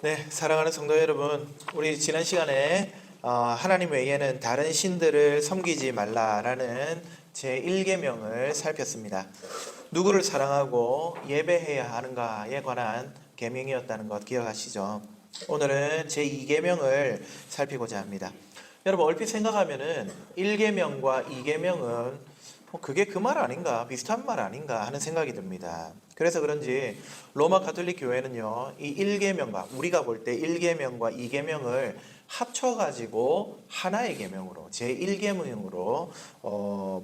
네, 사랑하는 성도 여러분, 우리 지난 시간에 하나님 외에는 다른 신들을 섬기지 말라라는 제1계명을 살폈습니다. 누구를 사랑하고 예배해야 하는가에 관한 계명이었다는 것 기억하시죠? 오늘은 제2계명을 살피고자 합니다. 여러분 얼핏 생각하면은 1계명과 2계명은 그게 그 말 아닌가, 비슷한 말 아닌가 하는 생각이 듭니다. 그래서 그런지 로마 가톨릭 교회는요, 이 1계명과 우리가 볼 때 1계명과 2계명을 합쳐가지고 하나의 계명으로 제1계명으로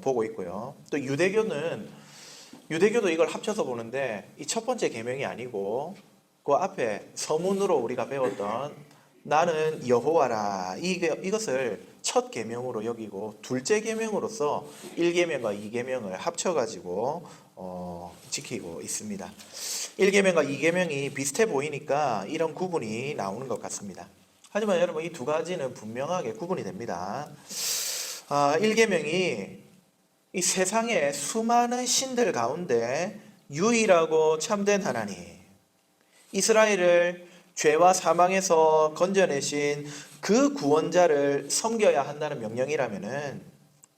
보고 있고요. 또 유대교도 이걸 합쳐서 보는데 이 첫 번째 계명이 아니고 그 앞에 서문으로 우리가 배웠던 나는 여호와라 이것을 첫 계명으로 여기고 둘째 계명으로서 1계명과 2계명을 합쳐가지고 지키고 있습니다. 1계명과 2계명이 비슷해 보이니까 이런 구분이 나오는 것 같습니다. 하지만 여러분 이 두 가지는 분명하게 구분이 됩니다. 1계명이 이 세상의 수많은 신들 가운데 유일하고 참된 하나님, 이스라엘을 죄와 사망에서 건져내신 그 구원자를 섬겨야 한다는 명령이라면은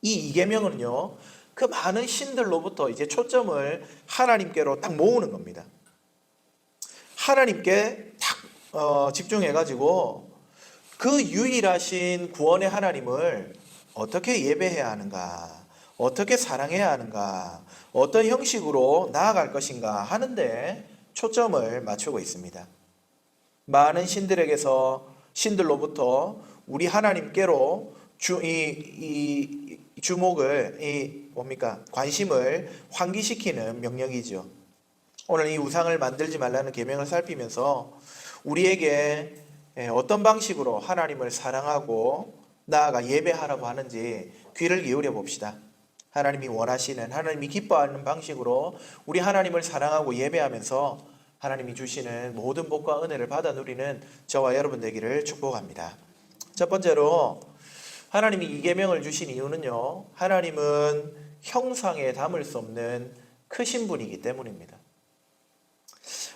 이 이계명은요, 그 많은 신들로부터 이제 초점을 하나님께로 딱 모으는 겁니다. 하나님께 딱 집중해가지고 그 유일하신 구원의 하나님을 어떻게 예배해야 하는가, 어떻게 사랑해야 하는가, 어떤 형식으로 나아갈 것인가 하는데 초점을 맞추고 있습니다. 많은 신들로부터 우리 하나님께로 관심을 환기시키는 명령이죠. 오늘 이 우상을 만들지 말라는 계명을 살피면서 우리에게 어떤 방식으로 하나님을 사랑하고 나아가 예배하라고 하는지 귀를 기울여 봅시다. 하나님이 원하시는, 하나님이 기뻐하는 방식으로 우리 하나님을 사랑하고 예배하면서 하나님이 주시는 모든 복과 은혜를 받아 누리는 저와 여러분 되기를 축복합니다. 첫 번째로 하나님이 이 계명을 주신 이유는요, 하나님은 형상에 담을 수 없는 크신 분이기 때문입니다.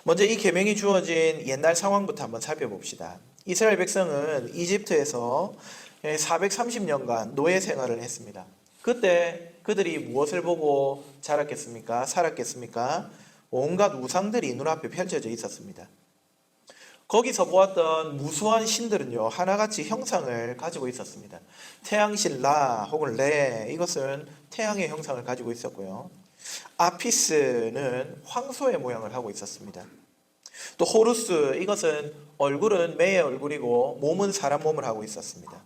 먼저 이 계명이 주어진 옛날 상황부터 한번 살펴봅시다. 이스라엘 백성은 이집트에서 430년간 노예 생활을 했습니다. 그때 그들이 무엇을 보고 자랐겠습니까? 살았겠습니까? 온갖 우상들이 눈앞에 펼쳐져 있었습니다. 거기서 보았던 무수한 신들은요, 하나같이 형상을 가지고 있었습니다. 태양신 라 혹은 레, 이것은 태양의 형상을 가지고 있었고요. 아피스는 황소의 모양을 하고 있었습니다. 또 호루스, 이것은 얼굴은 매의 얼굴이고 몸은 사람 몸을 하고 있었습니다.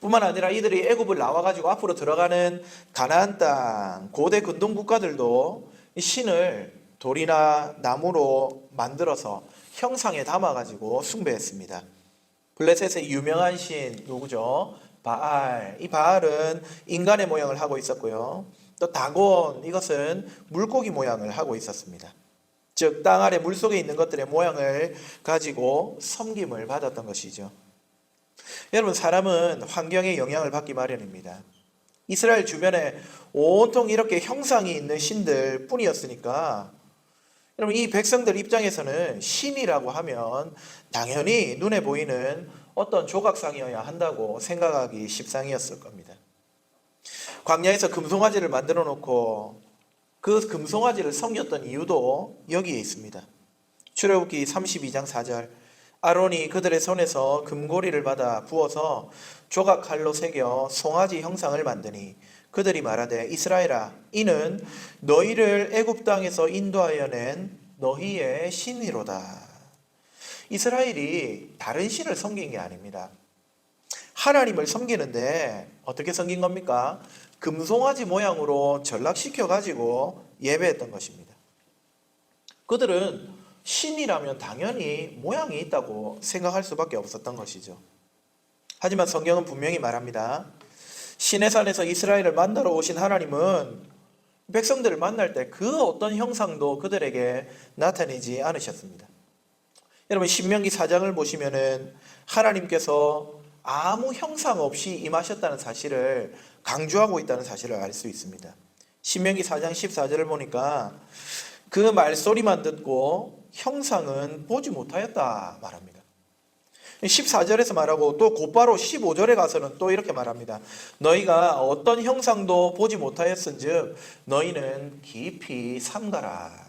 뿐만 아니라 이들이 애굽을 나와가지고 앞으로 들어가는 가나안 땅, 고대 근동 국가들도 이 신을 돌이나 나무로 만들어서 형상에 담아가지고 숭배했습니다. 블레셋의 유명한 신 누구죠? 바알. 이 바알은 인간의 모양을 하고 있었고요. 또 다곤, 이것은 물고기 모양을 하고 있었습니다. 즉 땅 아래 물속에 있는 것들의 모양을 가지고 섬김을 받았던 것이죠. 여러분, 사람은 환경의 영향을 받기 마련입니다. 이스라엘 주변에 온통 이렇게 형상이 있는 신들 뿐이었으니까 여러분, 이 백성들 입장에서는 신이라고 하면 당연히 눈에 보이는 어떤 조각상이어야 한다고 생각하기 십상이었을 겁니다. 광야에서 금송아지를 만들어 놓고 그 금송아지를 섬겼던 이유도 여기에 있습니다. 출애굽기 32장 4절, 아론이 그들의 손에서 금고리를 받아 부어서 조각칼로 새겨 송아지 형상을 만드니 그들이 말하되 이스라엘아, 이는 너희를 애굽 땅에서 인도하여 낸 너희의 신이로다. 이스라엘이 다른 신을 섬긴 게 아닙니다. 하나님을 섬기는데 어떻게 섬긴 겁니까? 금송아지 모양으로 전락시켜 가지고 예배했던 것입니다. 그들은 신이라면 당연히 모양이 있다고 생각할 수밖에 없었던 것이죠. 하지만 성경은 분명히 말합니다. 신의 산에서 이스라엘을 만나러 오신 하나님은 백성들을 만날 때 그 어떤 형상도 그들에게 나타내지 않으셨습니다. 여러분, 신명기 4장을 보시면은 하나님께서 아무 형상 없이 임하셨다는 사실을 강조하고 있다는 사실을 알 수 있습니다. 신명기 4장 14절을 보니까 그 말소리만 듣고 형상은 보지 못하였다 말합니다. 14절에서 말하고 또 곧바로 15절에 가서는 또 이렇게 말합니다. 너희가 어떤 형상도 보지 못하였은즉 너희는 깊이 삼가라.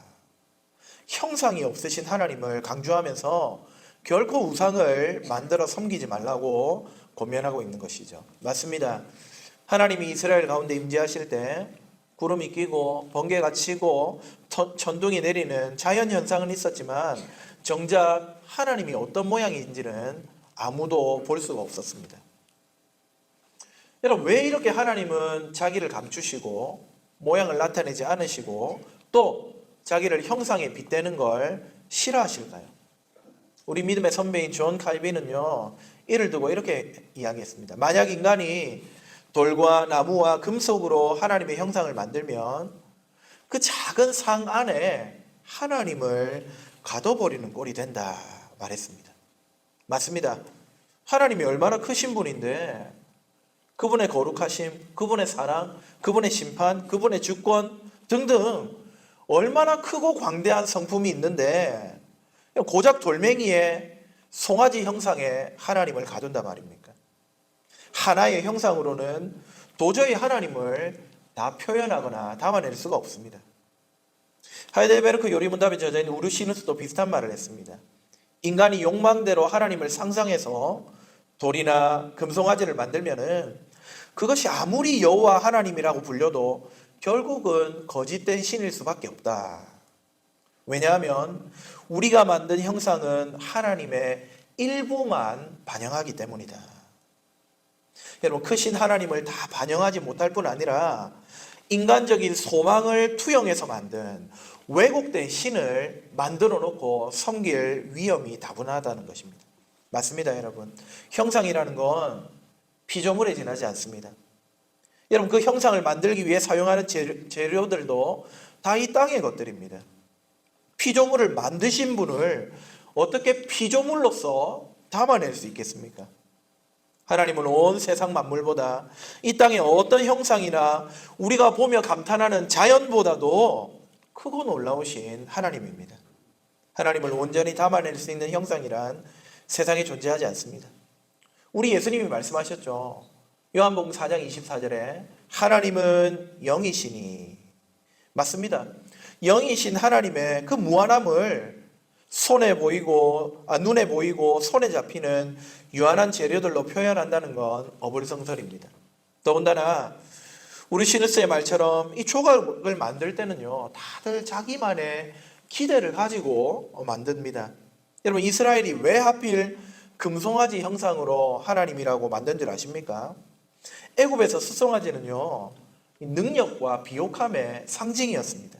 형상이 없으신 하나님을 강조하면서 결코 우상을 만들어 섬기지 말라고 권면하고 있는 것이죠. 맞습니다. 하나님이 이스라엘 가운데 임재하실 때 구름이 끼고 번개가 치고 천둥이 내리는 자연 현상은 있었지만 정작 하나님이 어떤 모양인지는 아무도 볼 수가 없었습니다. 여러분, 왜 이렇게 하나님은 자기를 감추시고 모양을 나타내지 않으시고 또 자기를 형상에 빗대는 걸 싫어하실까요? 우리 믿음의 선배인 존 칼빈은요, 이를 두고 이렇게 이야기했습니다. 만약 인간이 돌과 나무와 금속으로 하나님의 형상을 만들면 그 작은 상 안에 하나님을 가둬버리는 꼴이 된다 말했습니다. 맞습니다. 하나님이 얼마나 크신 분인데 그분의 거룩하심, 그분의 사랑, 그분의 심판, 그분의 주권 등등 얼마나 크고 광대한 성품이 있는데 고작 돌멩이의 송아지 형상에 하나님을 가둔단 말입니까? 하나의 형상으로는 도저히 하나님을 다 표현하거나 담아낼 수가 없습니다. 하이델베르크 요리문답의 저자인 우르시누스도 비슷한 말을 했습니다. 인간이 욕망대로 하나님을 상상해서 돌이나 금송아지를 만들면은 그것이 아무리 여호와 하나님이라고 불려도 결국은 거짓된 신일 수밖에 없다. 왜냐하면 우리가 만든 형상은 하나님의 일부만 반영하기 때문이다. 여러분, 크신 하나님을 다 반영하지 못할 뿐 아니라 인간적인 소망을 투영해서 만든 왜곡된 신을 만들어 놓고 섬길 위험이 다분하다는 것입니다. 맞습니다, 여러분. 형상이라는 건 피조물에 지나지 않습니다. 여러분, 그 형상을 만들기 위해 사용하는 재료들도 다 이 땅의 것들입니다. 피조물을 만드신 분을 어떻게 피조물로서 담아낼 수 있겠습니까? 하나님은 온 세상 만물보다 이 땅의 어떤 형상이나 우리가 보며 감탄하는 자연보다도 크고 놀라우신 하나님입니다. 하나님을 온전히 담아낼 수 있는 형상이란 세상에 존재하지 않습니다. 우리 예수님이 말씀하셨죠. 요한복음 4장 24절에 하나님은 영이시니. 맞습니다. 영이신 하나님의 그 무한함을 눈에 보이고 손에 잡히는 유한한 재료들로 표현한다는 건 어불성설입니다. 더군다나 우리 시누스의 말처럼 이 조각을 만들 때는요, 다들 자기만의 기대를 가지고 만듭니다. 여러분, 이스라엘이 왜 하필 금송아지 형상으로 하나님이라고 만든 줄 아십니까? 애굽에서 숫송아지는요, 능력과 비옥함의 상징이었습니다.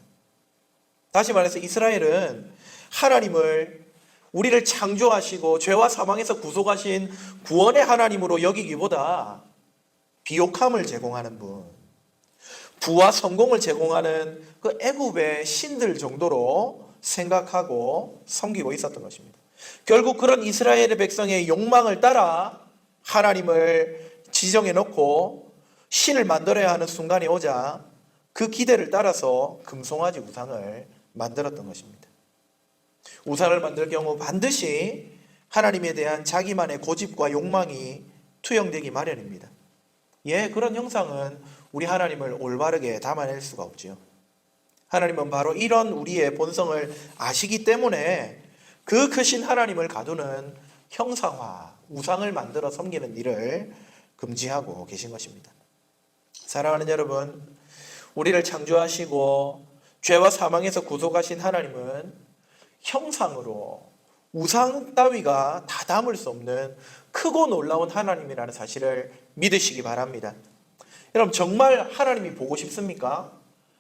다시 말해서 이스라엘은 하나님을 우리를 창조하시고 죄와 사망에서 구속하신 구원의 하나님으로 여기기보다 비옥함을 제공하는 분, 부와 성공을 제공하는 그 애굽의 신들 정도로 생각하고 섬기고 있었던 것입니다. 결국 그런 이스라엘의 백성의 욕망을 따라 하나님을 지정해 놓고 신을 만들어야 하는 순간이 오자 그 기대를 따라서 금송아지 우상을 만들었던 것입니다. 우상을 만들 경우 반드시 하나님에 대한 자기만의 고집과 욕망이 투영되기 마련입니다. 그런 형상은 우리 하나님을 올바르게 담아낼 수가 없지요. 하나님은 바로 이런 우리의 본성을 아시기 때문에 그 크신 하나님을 가두는 형상화, 우상을 만들어 섬기는 일을 금지하고 계신 것입니다. 사랑하는 여러분, 우리를 창조하시고 죄와 사망에서 구속하신 하나님은 형상으로 우상 따위가 다 담을 수 없는 크고 놀라운 하나님이라는 사실을 믿으시기 바랍니다. 여러분, 정말 하나님이 보고 싶습니까?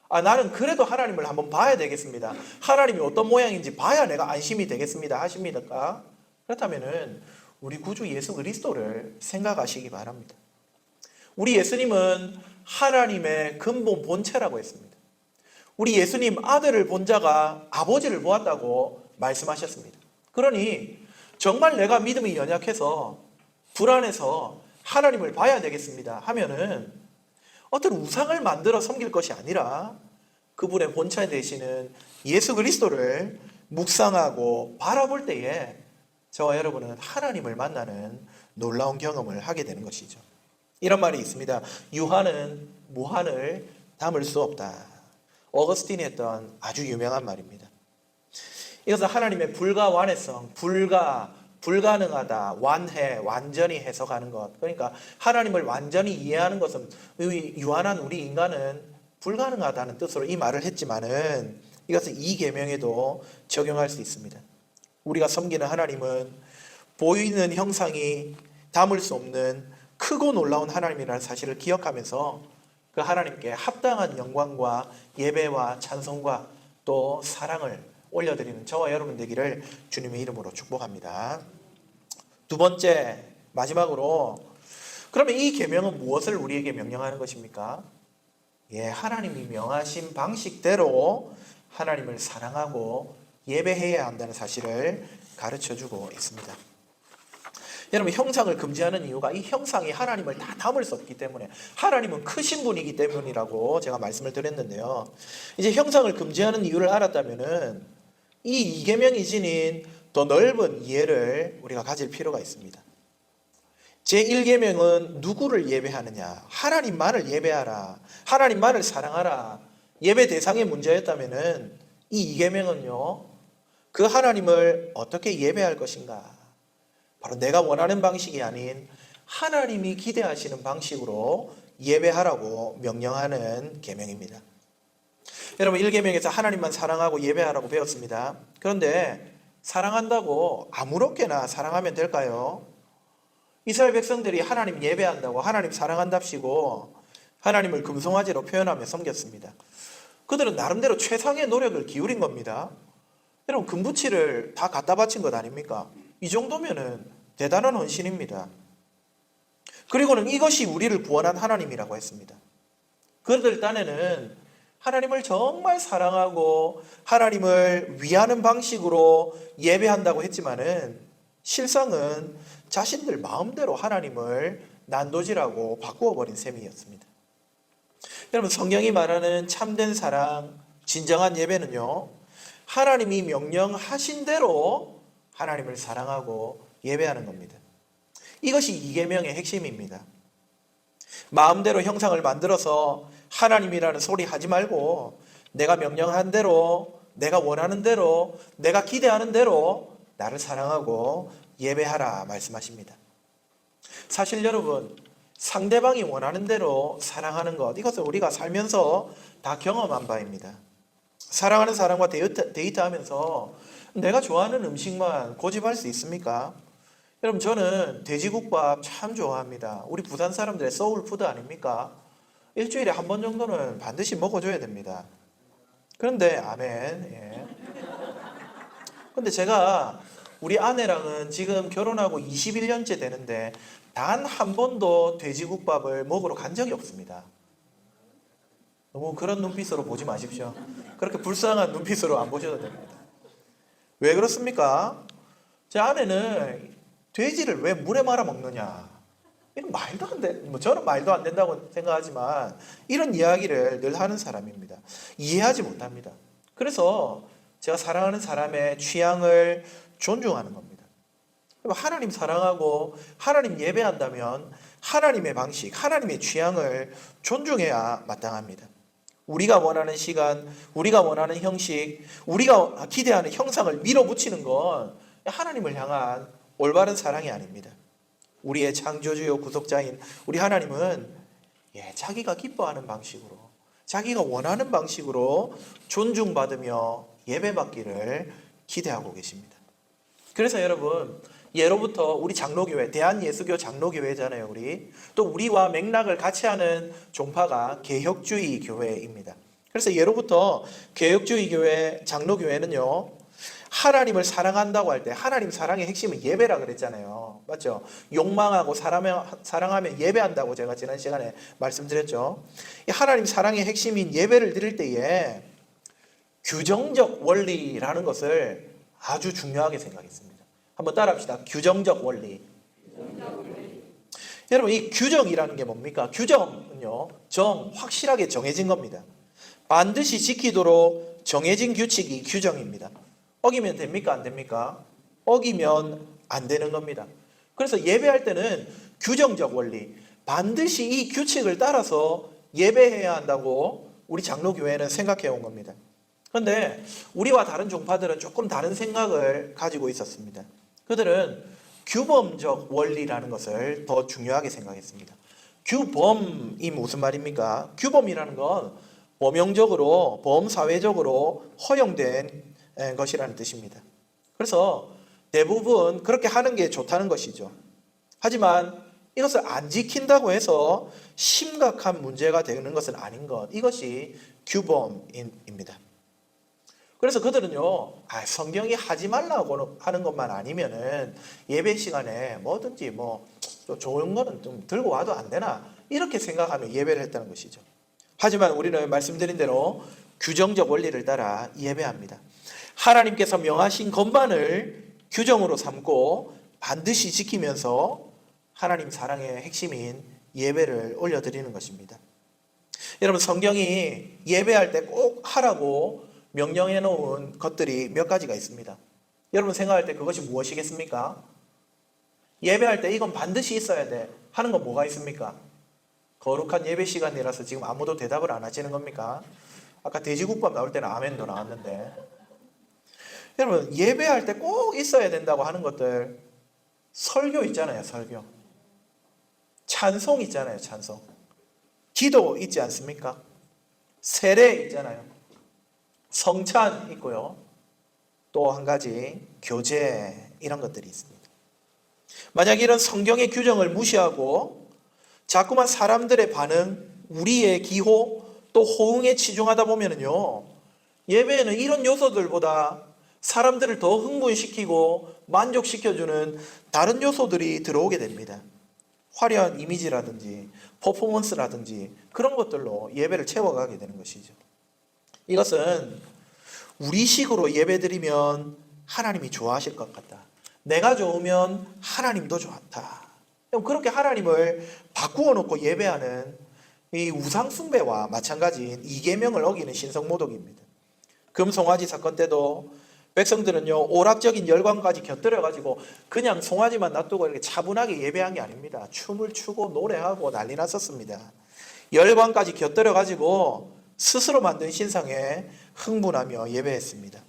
나는 그래도 하나님을 한번 봐야 되겠습니다. 하나님이 어떤 모양인지 봐야 내가 안심이 되겠습니다. 하십니까? 그렇다면 우리 구주 예수 그리스도를 생각하시기 바랍니다. 우리 예수님은 하나님의 근본 본체라고 했습니다. 우리 예수님 아들을 본 자가 아버지를 보았다고 말씀하셨습니다. 그러니 정말 내가 믿음이 연약해서 불안해서 하나님을 봐야 되겠습니다 하면은 어떤 우상을 만들어 섬길 것이 아니라 그분의 본체 되시는 예수 그리스도를 묵상하고 바라볼 때에 저와 여러분은 하나님을 만나는 놀라운 경험을 하게 되는 것이죠. 이런 말이 있습니다. 유한은 무한을 담을 수 없다. 어거스틴이 했던 아주 유명한 말입니다. 이것은 하나님의 불가완해성, 불가능하다, 완해, 완전히 해석하는 것. 그러니까 하나님을 완전히 이해하는 것은 유한한 우리 인간은 불가능하다는 뜻으로 이 말을 했지만은 이것은 이 계명에도 적용할 수 있습니다. 우리가 섬기는 하나님은 보이는 형상이 담을 수 없는 크고 놀라운 하나님이라는 사실을 기억하면서 그 하나님께 합당한 영광과 예배와 찬송과 또 사랑을 올려드리는 저와 여러분 되기를 주님의 이름으로 축복합니다. 두 번째, 마지막으로, 그러면 이 계명은 무엇을 우리에게 명령하는 것입니까? 하나님이 명하신 방식대로 하나님을 사랑하고 예배해야 한다는 사실을 가르쳐주고 있습니다. 여러분, 형상을 금지하는 이유가 이 형상이 하나님을 다 담을 수 없기 때문에, 하나님은 크신 분이기 때문이라고 제가 말씀을 드렸는데요. 이제 형상을 금지하는 이유를 알았다면은 이 이계명이 지닌 더 넓은 이해를 우리가 가질 필요가 있습니다. 제1계명은 누구를 예배하느냐? 하나님만을 예배하라. 하나님만을 사랑하라. 예배 대상의 문제였다면은 이 2계명은요, 그 하나님을 어떻게 예배할 것인가? 바로 내가 원하는 방식이 아닌 하나님이 기대하시는 방식으로 예배하라고 명령하는 계명입니다. 여러분, 1계명에서 하나님만 사랑하고 예배하라고 배웠습니다. 그런데 사랑한다고 아무렇게나 사랑하면 될까요? 이스라엘 백성들이 하나님 예배한다고, 하나님 사랑한답시고 하나님을 금송아지로 표현하며 섬겼습니다. 그들은 나름대로 최상의 노력을 기울인 겁니다. 여러분, 금부치를 다 갖다 바친 것 아닙니까? 이 정도면은 대단한 헌신입니다. 그리고는 이것이 우리를 구원한 하나님이라고 했습니다. 그들 딴에는 하나님을 정말 사랑하고 하나님을 위하는 방식으로 예배한다고 했지만은 실상은 자신들 마음대로 하나님을 난도질하고 바꾸어 버린 셈이었습니다. 여러분, 성경이 말하는 참된 사랑, 진정한 예배는요, 하나님이 명령하신 대로 하나님을 사랑하고 예배하는 겁니다. 이것이 2계명의 핵심입니다. 마음대로 형상을 만들어서 하나님이라는 소리 하지 말고 내가 명령한 대로, 내가 원하는 대로, 내가 기대하는 대로 나를 사랑하고 예배하라 말씀하십니다. 사실 여러분, 상대방이 원하는 대로 사랑하는 것, 이것은 우리가 살면서 다 경험한 바입니다. 사랑하는 사람과 데이트하면서 내가 좋아하는 음식만 고집할 수 있습니까? 여러분, 저는 돼지국밥 참 좋아합니다. 우리 부산 사람들의 소울푸드 아닙니까? 일주일에 한 번 정도는 반드시 먹어줘야 됩니다. 그런데 아멘. 그런데 제가 우리 아내랑은 지금 결혼하고 21년째 되는데 단 한 번도 돼지국밥을 먹으러 간 적이 없습니다. 너무 그런 눈빛으로 보지 마십시오. 그렇게 불쌍한 눈빛으로 안 보셔도 됩니다. 왜 그렇습니까? 제 아내는 돼지를 왜 물에 말아 먹느냐, 이런 말도 안 돼. 저는 말도 안 된다고 생각하지만 이런 이야기를 늘 하는 사람입니다. 이해하지 못합니다. 그래서 제가 사랑하는 사람의 취향을 존중하는 겁니다. 하나님 사랑하고 하나님 예배한다면 하나님의 방식, 하나님의 취향을 존중해야 마땅합니다. 우리가 원하는 시간, 우리가 원하는 형식, 우리가 기대하는 형상을 밀어붙이는 건 하나님을 향한 올바른 사랑이 아닙니다. 우리의 창조주요 구속자인 우리 하나님은 자기가 기뻐하는 방식으로, 자기가 원하는 방식으로 존중받으며 예배받기를 기대하고 계십니다. 그래서 여러분, 예로부터 우리 장로교회, 대한예수교 장로교회잖아요. 또 우리와 맥락을 같이 하는 종파가 개혁주의 교회입니다. 그래서 예로부터 개혁주의 교회, 장로교회는요, 하나님을 사랑한다고 할 때 하나님 사랑의 핵심은 예배라 그랬잖아요. 맞죠? 욕망하고 사랑하면 예배한다고 제가 지난 시간에 말씀드렸죠. 이 하나님 사랑의 핵심인 예배를 드릴 때에 규정적 원리라는 것을 아주 중요하게 생각했습니다. 한번 따라합시다. 규정적 원리. 여러분, 이 규정이라는 게 뭡니까? 규정은요, 확실하게 정해진 겁니다. 반드시 지키도록 정해진 규칙이 규정입니다. 어기면 됩니까? 안 됩니까? 어기면 안 되는 겁니다. 그래서 예배할 때는 규정적 원리, 반드시 이 규칙을 따라서 예배해야 한다고 우리 장로교회는 생각해 온 겁니다. 그런데 우리와 다른 종파들은 조금 다른 생각을 가지고 있었습니다. 그들은 규범적 원리라는 것을 더 중요하게 생각했습니다. 규범이 무슨 말입니까? 규범이라는 건 범용적으로, 범사회적으로 허용된 것이라는 뜻입니다. 그래서 대부분 그렇게 하는 게 좋다는 것이죠. 하지만 이것을 안 지킨다고 해서 심각한 문제가 되는 것은 아닌 것. 이것이 규범입니다. 그래서 그들은요, 성경이 하지 말라고 하는 것만 아니면은 예배 시간에 뭐든지 좋은 거는 좀 들고 와도 안 되나? 이렇게 생각하며 예배를 했다는 것이죠. 하지만 우리는 말씀드린 대로 규정적 원리를 따라 예배합니다. 하나님께서 명하신 것만을 규정으로 삼고 반드시 지키면서 하나님 사랑의 핵심인 예배를 올려드리는 것입니다. 여러분, 성경이 예배할 때 꼭 하라고 명령해 놓은 것들이 몇 가지가 있습니다. 여러분 생각할 때 그것이 무엇이겠습니까? 예배할 때 이건 반드시 있어야 돼 하는 건 뭐가 있습니까? 거룩한 예배 시간이라서 지금 아무도 대답을 안 하시는 겁니까? 아까 돼지국밥 나올 때는 아멘도 나왔는데. 여러분, 예배할 때 꼭 있어야 된다고 하는 것들, 설교 있잖아요, 설교. 찬송 있잖아요, 찬송. 기도 있지 않습니까? 세례 있잖아요. 성찬 있고요. 또 한 가지 교제, 이런 것들이 있습니다. 만약 이런 성경의 규정을 무시하고 자꾸만 사람들의 반응, 우리의 기호, 또 호응에 치중하다 보면은요, 예배에는 이런 요소들보다 사람들을 더 흥분시키고 만족시켜주는 다른 요소들이 들어오게 됩니다. 화려한 이미지라든지 퍼포먼스라든지 그런 것들로 예배를 채워가게 되는 것이죠. 이것은 우리식으로 예배드리면 하나님이 좋아하실 것 같다. 내가 좋으면 하나님도 좋다. 그렇게 하나님을 바꾸어 놓고 예배하는 이 우상숭배와 마찬가지인 이계명을 어기는 신성모독입니다. 금송아지 사건 때도 백성들은요, 오락적인 열광까지 곁들여가지고 그냥 송아지만 놔두고 이렇게 차분하게 예배한 게 아닙니다. 춤을 추고 노래하고 난리 났었습니다. 열광까지 곁들여가지고 스스로 만든 신상에 흥분하며 예배했습니다.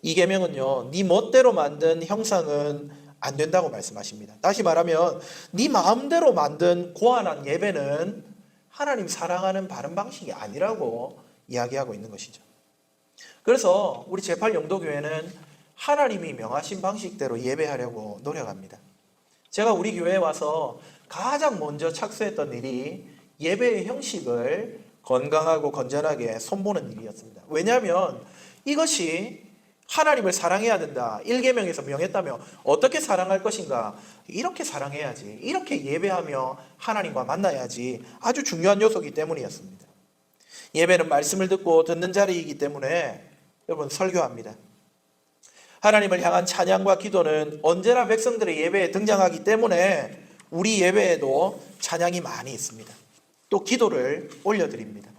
이 계명은요, 네 멋대로 만든 형상은 안 된다고 말씀하십니다. 다시 말하면 네 마음대로 만든 고안한 예배는 하나님 사랑하는 바른 방식이 아니라고 이야기하고 있는 것이죠. 그래서 우리 제8영도교회는 하나님이 명하신 방식대로 예배하려고 노력합니다. 제가 우리 교회에 와서 가장 먼저 착수했던 일이 예배의 형식을 건강하고 건전하게 손보는 일이었습니다. 왜냐하면 이것이 하나님을 사랑해야 된다. 1계명에서 명했다며 어떻게 사랑할 것인가? 이렇게 사랑해야지. 이렇게 예배하며 하나님과 만나야지. 아주 중요한 요소이기 때문이었습니다. 예배는 말씀을 듣고 듣는 자리이기 때문에 여러분 설교합니다. 하나님을 향한 찬양과 기도는 언제나 백성들의 예배에 등장하기 때문에 우리 예배에도 찬양이 많이 있습니다. 또 기도를 올려드립니다.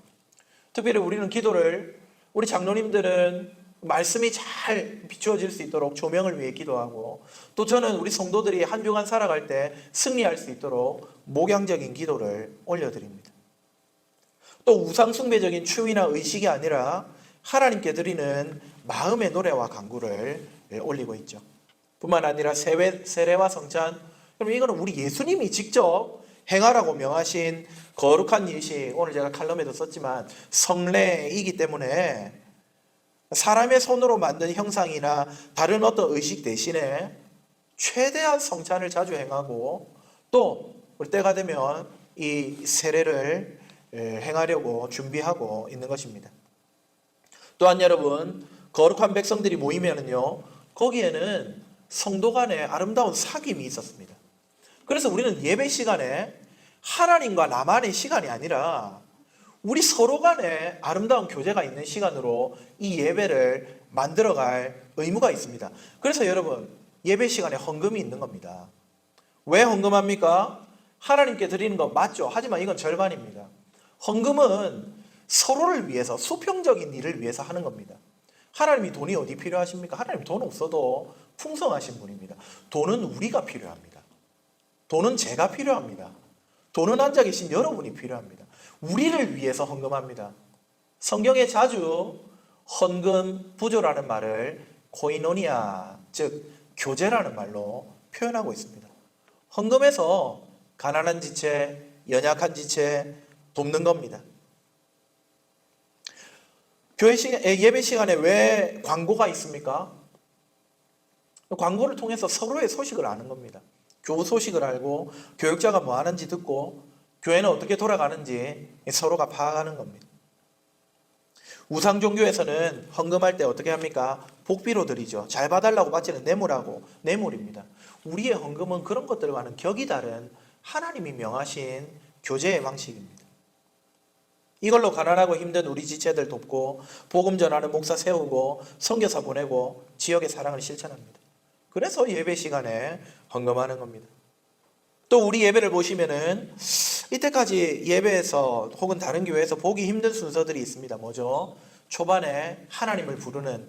특별히 우리는 기도를, 우리 장로님들은 말씀이 잘 비추어질 수 있도록 조명을 위해 기도하고, 또 저는 우리 성도들이 한 주간 살아갈 때 승리할 수 있도록 목양적인 기도를 올려드립니다. 또 우상숭배적인 추위나 의식이 아니라 하나님께 드리는 마음의 노래와 간구를 올리고 있죠. 뿐만 아니라 세례와 성찬, 그럼 이거는 우리 예수님이 직접 행하라고 명하신 거룩한 일식, 오늘 제가 칼럼에도 썼지만 성례이기 때문에 사람의 손으로 만든 형상이나 다른 어떤 의식 대신에 최대한 성찬을 자주 행하고, 또 우리 때가 되면 이 세례를 행하려고 준비하고 있는 것입니다. 또한 여러분, 거룩한 백성들이 모이면은요, 거기에는 성도 간에 아름다운 사귐이 있었습니다. 그래서 우리는 예배 시간에 하나님과 나만의 시간이 아니라 우리 서로 간에 아름다운 교제가 있는 시간으로 이 예배를 만들어갈 의무가 있습니다. 그래서 여러분, 예배 시간에 헌금이 있는 겁니다. 왜 헌금합니까? 하나님께 드리는 거 맞죠? 하지만 이건 절반입니다. 헌금은 서로를 위해서, 수평적인 일을 위해서 하는 겁니다. 하나님이 돈이 어디 필요하십니까? 하나님 돈 없어도 풍성하신 분입니다. 돈은 우리가 필요합니다. 돈은 제가 필요합니다. 돈은 앉아 계신 여러분이 필요합니다. 우리를 위해서 헌금합니다. 성경에 자주 헌금 부조라는 말을 코이노니아, 즉 교제라는 말로 표현하고 있습니다. 헌금에서 가난한 지체, 연약한 지체 돕는 겁니다. 예배 시간에 왜 광고가 있습니까? 광고를 통해서 서로의 소식을 아는 겁니다. 교우 소식을 알고 교육자가 뭐 하는지 듣고 교회는 어떻게 돌아가는지 서로가 파악하는 겁니다. 우상 종교에서는 헌금할 때 어떻게 합니까? 복비로 드리죠. 잘 봐달라고 받지는 뇌물입니다. 우리의 헌금은 그런 것들과는 격이 다른 하나님이 명하신 교제의 방식입니다. 이걸로 가난하고 힘든 우리 지체들 돕고 복음 전하는 목사 세우고 선교사 보내고 지역의 사랑을 실천합니다. 그래서 예배 시간에 헌금하는 겁니다. 또 우리 예배를 보시면은 이때까지 예배에서 혹은 다른 교회에서 보기 힘든 순서들이 있습니다. 뭐죠? 초반에 하나님을 부르는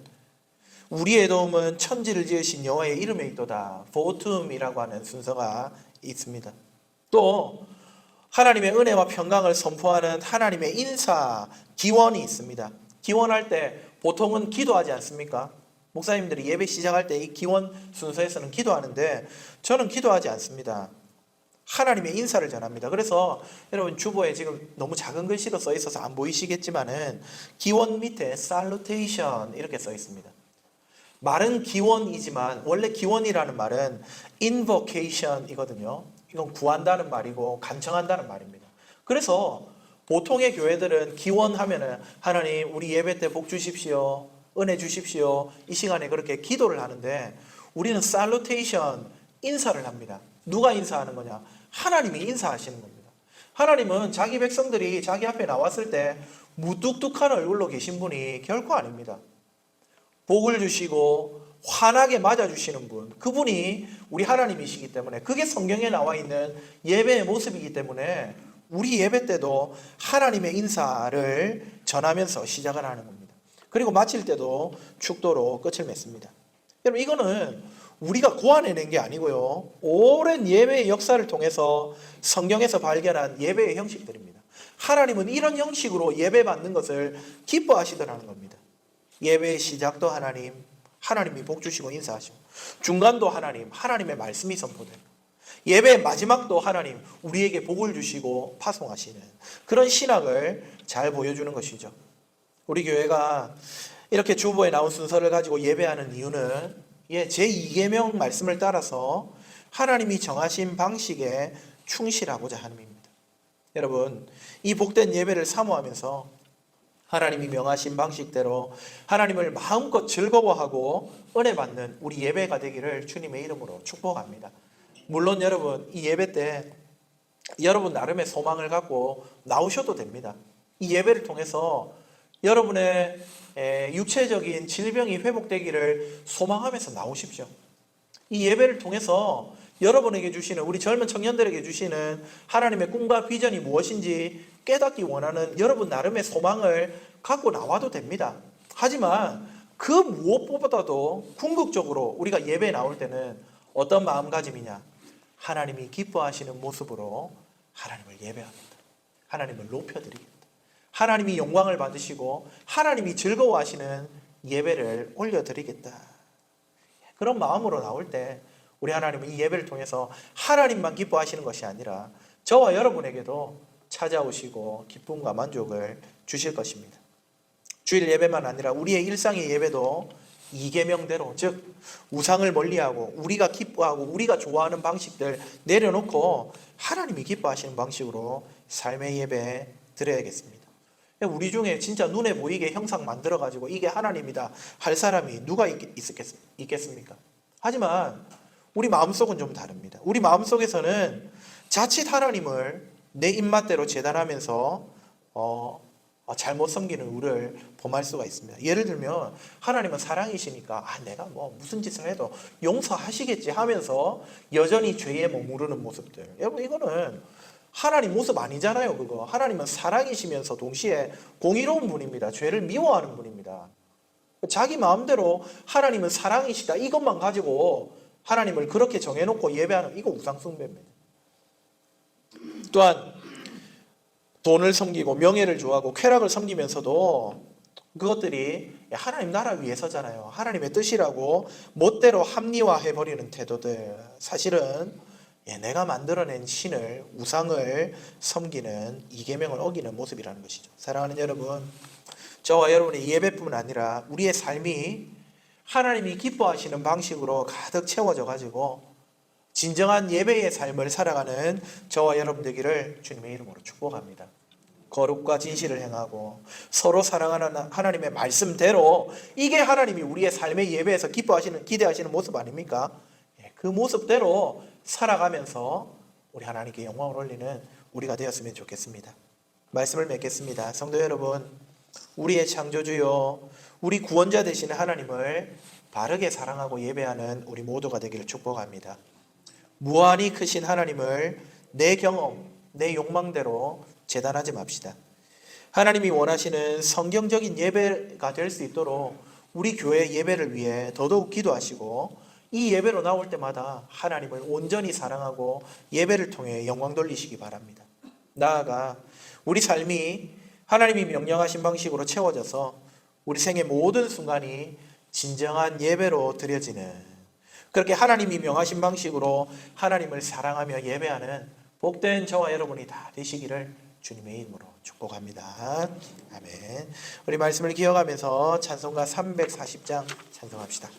우리의 도움은 천지를 지으신 여호와의 이름에 있도다. 보툼이라고 하는 순서가 있습니다. 또 하나님의 은혜와 평강을 선포하는 하나님의 인사, 기원이 있습니다. 기원할 때 보통은 기도하지 않습니까? 목사님들이 예배 시작할 때 이 기원 순서에서는 기도하는데 저는 기도하지 않습니다. 하나님의 인사를 전합니다. 그래서 여러분 주보에 지금 너무 작은 글씨로 써 있어서 안 보이시겠지만은 기원 밑에 salutation 이렇게 써 있습니다. 말은 기원이지만 원래 기원이라는 말은 invocation이거든요. 이건 구한다는 말이고 간청한다는 말입니다. 그래서 보통의 교회들은 기원하면은 하나님 우리 예배 때 복 주십시오. 은혜 주십시오. 이 시간에 그렇게 기도를 하는데 우리는 salutation, 인사를 합니다. 누가 인사하는 거냐? 하나님이 인사하시는 겁니다. 하나님은 자기 백성들이 자기 앞에 나왔을 때 무뚝뚝한 얼굴로 계신 분이 결코 아닙니다. 복을 주시고 환하게 맞아주시는 분, 그분이 우리 하나님이시기 때문에 그게 성경에 나와 있는 예배의 모습이기 때문에 우리 예배 때도 하나님의 인사를 전하면서 시작을 하는 겁니다. 그리고 마칠 때도 축도로 끝을 맺습니다. 여러분 이거는 우리가 고안해낸 게 아니고요. 오랜 예배의 역사를 통해서 성경에서 발견한 예배의 형식들입니다. 하나님은 이런 형식으로 예배 받는 것을 기뻐하시더라는 겁니다. 예배의 시작도 하나님이 복 주시고 인사하시고 중간도 하나님의 말씀이 선포되고 예배의 마지막도 하나님 우리에게 복을 주시고 파송하시는 그런 신학을 잘 보여주는 것이죠. 우리 교회가 이렇게 주보에 나온 순서를 가지고 예배하는 이유는 제2계명 말씀을 따라서 하나님이 정하신 방식에 충실하고자 함입니다. 여러분 이 복된 예배를 사모하면서 하나님이 명하신 방식대로 하나님을 마음껏 즐거워하고 은혜 받는 우리 예배가 되기를 주님의 이름으로 축복합니다. 물론 여러분 이 예배 때 여러분 나름의 소망을 갖고 나오셔도 됩니다. 이 예배를 통해서 여러분의 육체적인 질병이 회복되기를 소망하면서 나오십시오. 이 예배를 통해서 여러분에게 주시는 우리 젊은 청년들에게 주시는 하나님의 꿈과 비전이 무엇인지 깨닫기 원하는 여러분 나름의 소망을 갖고 나와도 됩니다. 하지만 그 무엇보다도 궁극적으로 우리가 예배에 나올 때는 어떤 마음가짐이냐? 하나님이 기뻐하시는 모습으로 하나님을 예배합니다. 하나님을 높여드립니다. 하나님이 영광을 받으시고 하나님이 즐거워하시는 예배를 올려드리겠다. 그런 마음으로 나올 때 우리 하나님은 이 예배를 통해서 하나님만 기뻐하시는 것이 아니라 저와 여러분에게도 찾아오시고 기쁨과 만족을 주실 것입니다. 주일 예배만 아니라 우리의 일상의 예배도 이계명대로, 즉 우상을 멀리하고 우리가 기뻐하고 우리가 좋아하는 방식들 내려놓고 하나님이 기뻐하시는 방식으로 삶의 예배 드려야겠습니다. 우리 중에 진짜 눈에 보이게 형상 만들어가지고 이게 하나님이다 할 사람이 누가 있겠습니까? 하지만 우리 마음속은 좀 다릅니다. 우리 마음속에서는 자칫 하나님을 내 입맛대로 재단하면서 잘못 섬기는 우리를 범할 수가 있습니다. 예를 들면 하나님은 사랑이시니까 내가 뭐 무슨 짓을 해도 용서하시겠지 하면서 여전히 죄에 머무르는 모습들. 여러분 이거는 하나님 모습 아니잖아요. 그거 하나님은 사랑이시면서 동시에 공의로운 분입니다. 죄를 미워하는 분입니다. 자기 마음대로 하나님은 사랑이시다 이것만 가지고 하나님을 그렇게 정해놓고 예배하는 이거 우상숭배입니다. 또한 돈을 섬기고 명예를 좋아하고 쾌락을 섬기면서도 그것들이 하나님 나라 위해서잖아요. 하나님의 뜻이라고 멋대로 합리화해버리는 태도들, 사실은 내가 만들어낸 신을, 우상을 섬기는 이계명을 어기는 모습이라는 것이죠. 사랑하는 여러분, 저와 여러분의 예배뿐만 아니라 우리의 삶이 하나님이 기뻐하시는 방식으로 가득 채워져 가지고 진정한 예배의 삶을 살아가는 저와 여러분 되기를 주님의 이름으로 축복합니다. 거룩과 진실을 행하고 서로 사랑하는 하나님의 말씀대로, 이게 하나님이 우리의 삶의 예배에서 기뻐하시는, 기대하시는 모습 아닙니까? 그 모습대로 살아가면서 우리 하나님께 영광을 올리는 우리가 되었으면 좋겠습니다. 말씀을 맺겠습니다. 성도 여러분, 우리의 창조주요, 우리 구원자 되시는 하나님을 바르게 사랑하고 예배하는 우리 모두가 되기를 축복합니다. 무한히 크신 하나님을 내 경험, 내 욕망대로 재단하지 맙시다. 하나님이 원하시는 성경적인 예배가 될 수 있도록 우리 교회 예배를 위해 더더욱 기도하시고, 이 예배로 나올 때마다 하나님을 온전히 사랑하고 예배를 통해 영광 돌리시기 바랍니다. 나아가 우리 삶이 하나님이 명령하신 방식으로 채워져서 우리 생의 모든 순간이 진정한 예배로 드려지는, 그렇게 하나님이 명하신 방식으로 하나님을 사랑하며 예배하는 복된 저와 여러분이 다 되시기를 주님의 이름으로 축복합니다. 아멘. 우리 말씀을 기억하면서 찬송가 340장 찬송합시다.